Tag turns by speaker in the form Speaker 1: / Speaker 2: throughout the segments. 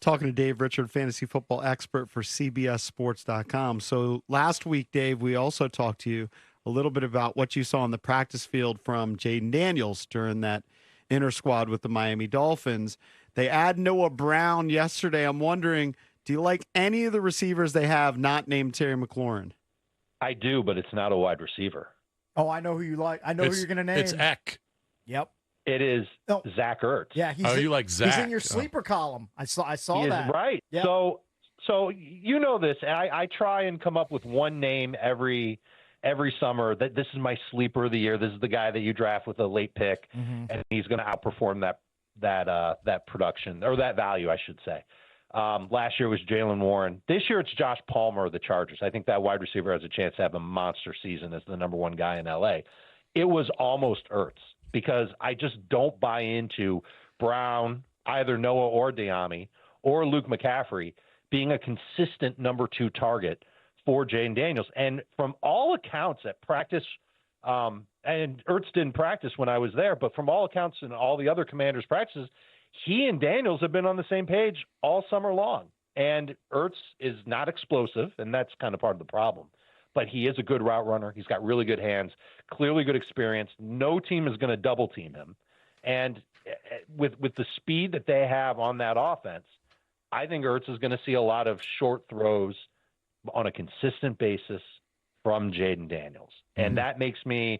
Speaker 1: Talking to Dave Richard, fantasy football expert for CBSSports.com. So last week, Dave, we also talked to you a little bit about what you saw on the practice field from Jaden Daniels during that inter squad with the Miami Dolphins. They add Noah Brown yesterday. I'm wondering, do you like any of the receivers they have not named Terry McLaurin?
Speaker 2: I do, but it's not a wide receiver.
Speaker 3: Oh, I know who you like. I know who you're going to name.
Speaker 4: It's Eck.
Speaker 3: Yep.
Speaker 2: It is Zach Ertz.
Speaker 3: Yeah,
Speaker 4: you like Zach?
Speaker 3: He's in your sleeper column. I saw
Speaker 2: he
Speaker 3: that.
Speaker 2: Is right.
Speaker 3: Yep.
Speaker 2: So you know this. I try and come up with one name every summer that this is my sleeper of the year. This is the guy that you draft with a late pick, and he's going to outperform that production, or that value, I should say. Last year was Jaylen Warren. This year it's Josh Palmer of the Chargers. I think that wide receiver has a chance to have a monster season as the number one guy in L.A. It was almost Ertz, because I just don't buy into Brown, either Noah or Diami, or Luke McCaffrey being a consistent number two target for Jaden Daniels. And from all accounts at practice, and Ertz didn't practice when I was there, but from all accounts and all the other Commanders' practices, he and Daniels have been on the same page all summer long. And Ertz is not explosive, and that's kind of part of the problem. But he is a good route runner. He's got really good hands, clearly good experience. No team is going to double team him. And with the speed that they have on that offense, I think Ertz is going to see a lot of short throws on a consistent basis from Jaden Daniels. And that makes me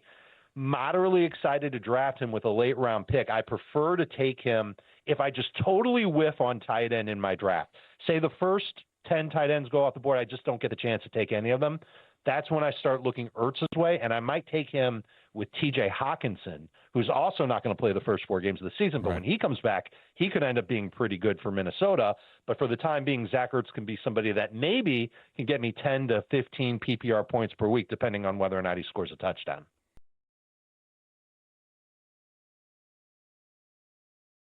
Speaker 2: moderately excited to draft him with a late round pick. I prefer to take him if I just totally whiff on tight end in my draft. Say the first 10 tight ends go off the board, I just don't get the chance to take any of them. That's when I start looking Ertz's way, and I might take him with T.J. Hawkinson, who's also not going to play the first 4 games of the season. But when he comes back, he could end up being pretty good for Minnesota. But for the time being, Zach Ertz can be somebody that maybe can get me 10 to 15 PPR points per week, depending on whether or not he scores a touchdown.